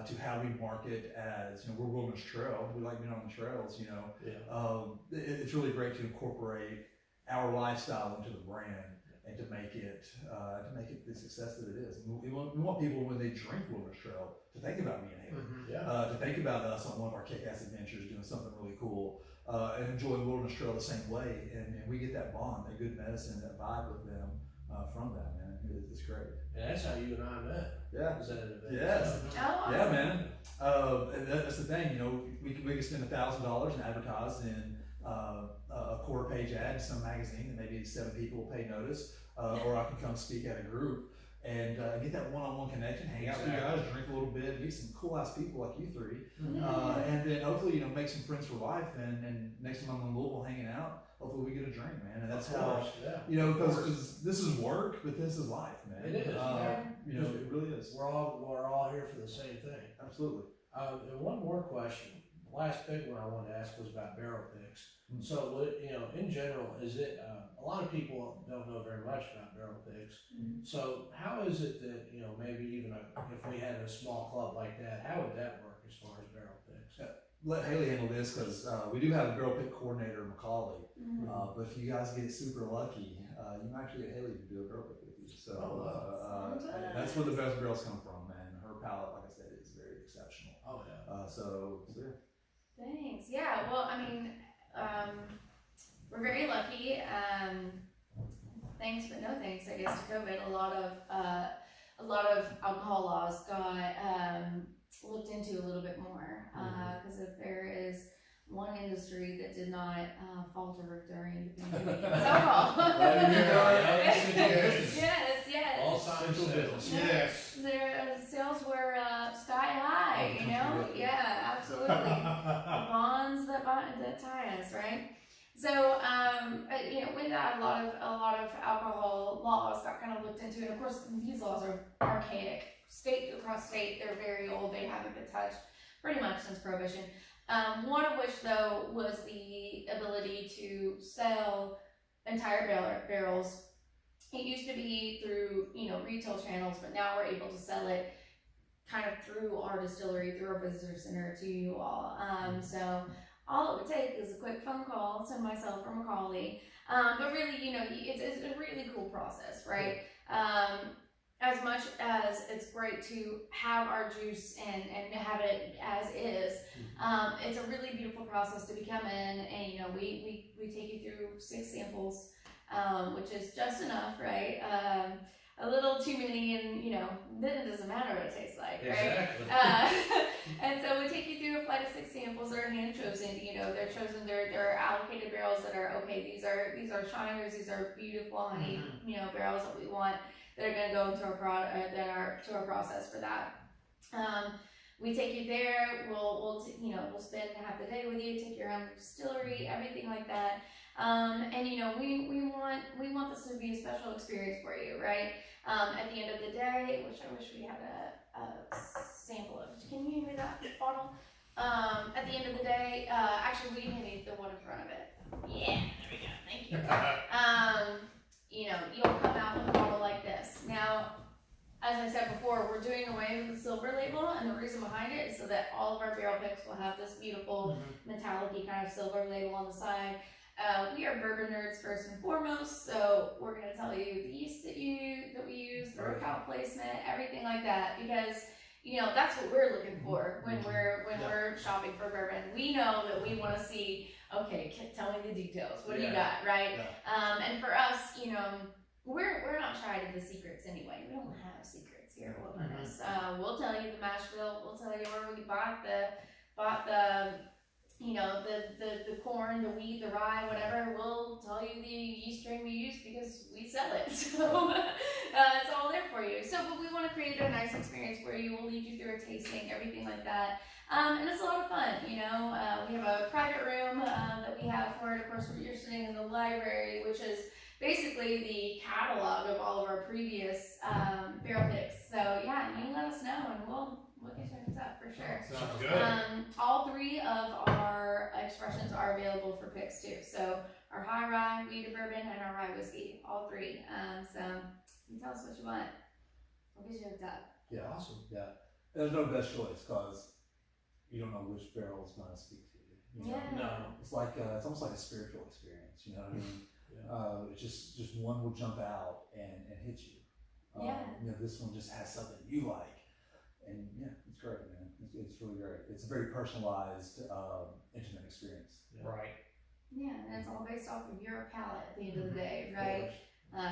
to how we market as, you know, we're Wilderness Trail. We like being on the trails, you know. Yeah. It's really great to incorporate our lifestyle into the brand and to make it the success that it is. And we want people, when they drink Wilderness Trail, to think about me and Haley. Mm-hmm. Yeah. To think about us on one of our kick-ass adventures, doing something really cool, and enjoy Wilderness Trail the same way. And we get that bond, that good medicine, that vibe with them from that, man. It's great. And that's how you and I met. Yeah. Was at an event. Yes. So, Oh, Yeah, man. And that's the thing, you know, we could spend $1,000 and advertise in a quarter page ad in some magazine, and maybe 7 people will pay notice, or I can come speak at a group and get that one-on-one connection, hang out with you guys, drink a little bit, meet some cool ass people like you three, and then hopefully, you know, make some friends for life. And next time I'm in Louisville hanging out, hopefully we get a drink, man. And that's how, yeah. you know, because this is work, but this is life, man. It is. You know, it really is. We're all here for the same thing. Absolutely. And one more question. The last big one I wanted to ask was about barrel picks. Mm. So, you know, in general, is it a lot of people don't know very much about barrel picks. So, how is it that, you know, maybe even if we had a small club like that, how would that work as far as barrel picks? Let Haley handle this, because we do have a barrel pick coordinator, Macaulay. Mhm. But if you guys get super lucky, you might actually get Haley to do a barrel pick with you. So that's where the best barrels come from, man. Her palate, like I said, is very exceptional. Oh yeah. So yeah. Thanks. Yeah. Well, I mean, we're very lucky. Thanks, but no thanks. I guess to COVID, a lot of alcohol laws got looked into a little bit more, because if there is one industry that did not falter during the pandemic, it's alcohol. Yes. All signs Central said. business. Yes. Their sales were sky high, you know? Yeah, absolutely. The bonds that tie us, right? So, you know, with that, a lot of alcohol laws got kind of looked into, and of course, these laws are archaic. State across state, they're very old. They haven't been touched pretty much since Prohibition. One of which, though, was the ability to sell entire barrels. It used to be through, you know, retail channels, but now we're able to sell it kind of through our distillery, through our visitor center to you all. So all it would take is a quick phone call to myself or Macaulay. But really, you know, it's a really cool process, right? As much as it's great to have our juice and have it as is, it's a really beautiful process to become in, and you know, we take you through 6 samples, which is just enough, right? A little too many, and you know, then it doesn't matter what it tastes like, right? Exactly. And so we take you through a flight of 6 samples that are hand chosen. You know, they're chosen. They're allocated barrels that are okay. These are shiners. These are beautiful honey, you know, barrels that we want, that are going to go into our process for that. We take you there. We'll spend half the day with you. Take you around the distillery, everything like that. And you know, we want this to be a special experience for you, right? At the end of the day, I wish we had a sample of. Can you hand me that bottle? At the end of the day, actually, we need the one in front of it. Yeah, there we go. Thank you. You know, you'll come out with a bottle like this. Now, as I said before, we're doing away with the silver label, and the reason behind it is so that all of our barrel picks will have this beautiful metallic-y kind of silver label on the side. We are bourbon nerds first and foremost, so we're going to tell you the yeast that we use, the account placement, everything like that, because you know that's what we're looking for when we're shopping for bourbon. We know that we want to see, okay, tell me the details. What do you got, right? And for us, you know, we're not shy to the secrets anyway. We don't have secrets here at Wilderness. We'll tell you the mash bill. We'll tell you where we bought the you know, the corn, the wheat, the rye, whatever. We'll tell you the yeast strain we use because we sell it. So it's all there for you. So, but we want to create a nice experience for you. We'll lead you through a tasting, everything like that. And it's a lot of fun, you know. We have a private room that we have for it. Of course, you're sitting in the library, which is basically the catalog of all of our previous barrel picks. So yeah, you can let us know, and we'll get you up for sure. Sounds good. All 3 of our expressions are available for picks too. So our high rye, wheated bourbon, and our rye whiskey, all 3. So you tell us what you want. We'll get you hooked up. Yeah, awesome. Yeah. there's no best choice because you don't know which barrel is going to speak to you. You know? Yeah. No. It's like it's almost like a spiritual experience. You know what I mean? It's just one will jump out and hit you. Yeah. You know, this one just has something you like, and yeah, it's great, man. It's really great. It's a very personalized, intimate experience. Right. Yeah, and it's all based off of your palate at the end of the day, right?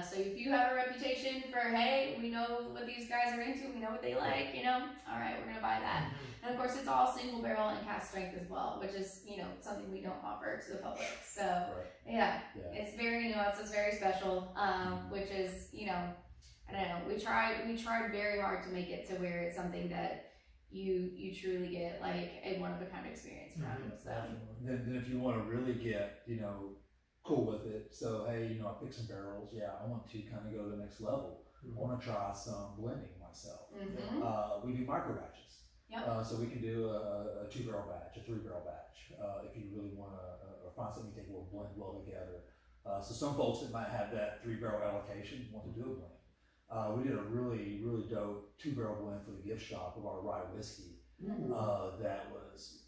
So if you have a reputation for, hey, we know what these guys are into, we know what they like, all right, we're gonna buy that. And of course, it's all single barrel and cask strength as well, which is, something we don't offer to the public. So yeah, it's very nuanced, it's very special, which is, I don't know, we tried very hard to make it to where it's something that you truly get like a one of a kind experience from. So Then if you want to really get, cool with it, so hey, I picked some barrels, I want to kind of go to the next level. I want to try some blending myself. We do micro batches. Yep. So we can do a 2-barrel batch, a 3-barrel batch, if you really want to, or find something you think will blend well together. So some folks that might have that 3-barrel allocation want to do a blend. We did a really, really dope 2-barrel blend for the gift shop of our rye whiskey. That was,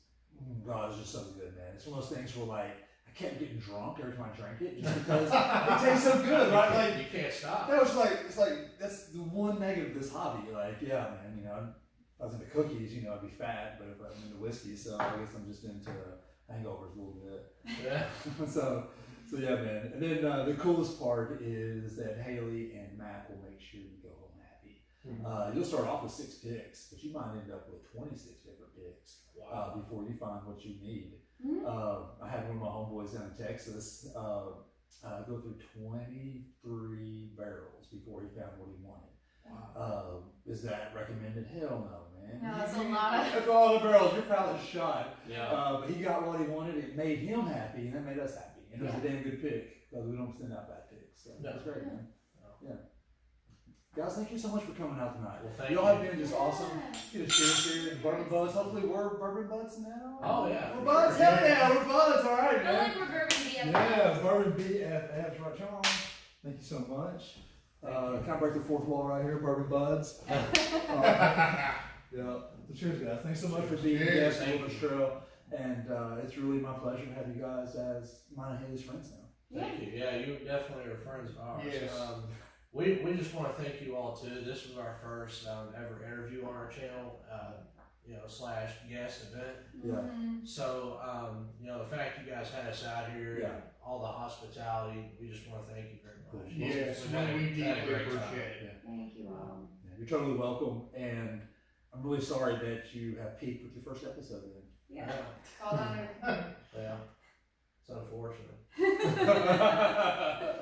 God, it was just so good, man. It's one of those things where like, I kept getting drunk every time I drank it just because it tastes so good, right? Like, you can't stop. that was it's like, that's the one negative of this hobby. Like, yeah, man, if I was into cookies, I'd be fat, but if I'm into whiskey, so I guess I'm just into hangovers a little bit. Yeah. So yeah, man. And then the coolest part is that Haley and Mac will make sure you go home happy. You'll start off with 6 picks, but you might end up with 26 different picks before you find what you need. I had one of my homeboys down in Texas go through 23 barrels before he found what he wanted. Wow. Is that recommended? Hell no, man. No, that's a lot of. That's all the barrels. Your palate's shot. Yeah. But he got what he wanted. It made him happy, and that made us happy. And it was a damn good pick because we don't send out bad picks. So that's great, man. Yeah. Guys, thank you so much for coming out tonight. Well, thank Y'all have you. been just awesome. Get a cheers here and Bourbon Buds. Hopefully we're Bourbon Buds now. Oh, yeah. We're Buds. Hell yeah, we're Buds. All right, I feel man. like we're bourbon BFFs. Yeah, Bourbon BFFs, right, Sean? Thank you so much. Kind of break the fourth wall right here, Bourbon Buds. Yeah, so cheers, guys. Thanks so much for being guests on Wilderness Trail. And it's really my pleasure to have you guys as mine and Haley's friends now. Thank you. Yeah, you definitely are friends of ours. Yes. We just want to thank you all too. This was our first ever interview on our channel, / guest event. Yeah. So, the fact you guys had us out here, Yeah. and all the hospitality, we just want to thank you very much. Yes, We've had a- we had a deeply great time. appreciate it. Thank you all. Yeah, you're totally welcome. And I'm really sorry that you have peaked with your first episode then. Yeah. It's all down there. Yeah, it's unfortunate.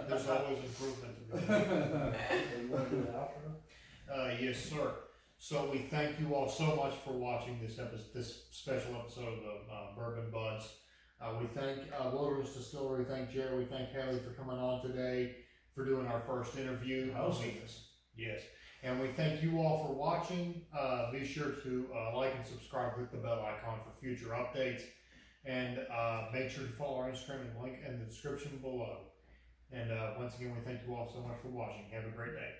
There's always improvement to be made. You want to do the outro? Yes, sir. So we thank you all so much for watching this special episode of Bourbon Buds. We thank Wilderness Distillery. We thank Jerod. We thank Haley for coming on today, for doing our first interview. Hosting us. Yes. And we thank you all for watching. Be sure to like and subscribe, click the bell icon for future updates. And make sure to follow our Instagram and link in the description below. And once again, we thank you all so much for watching. Have a great day.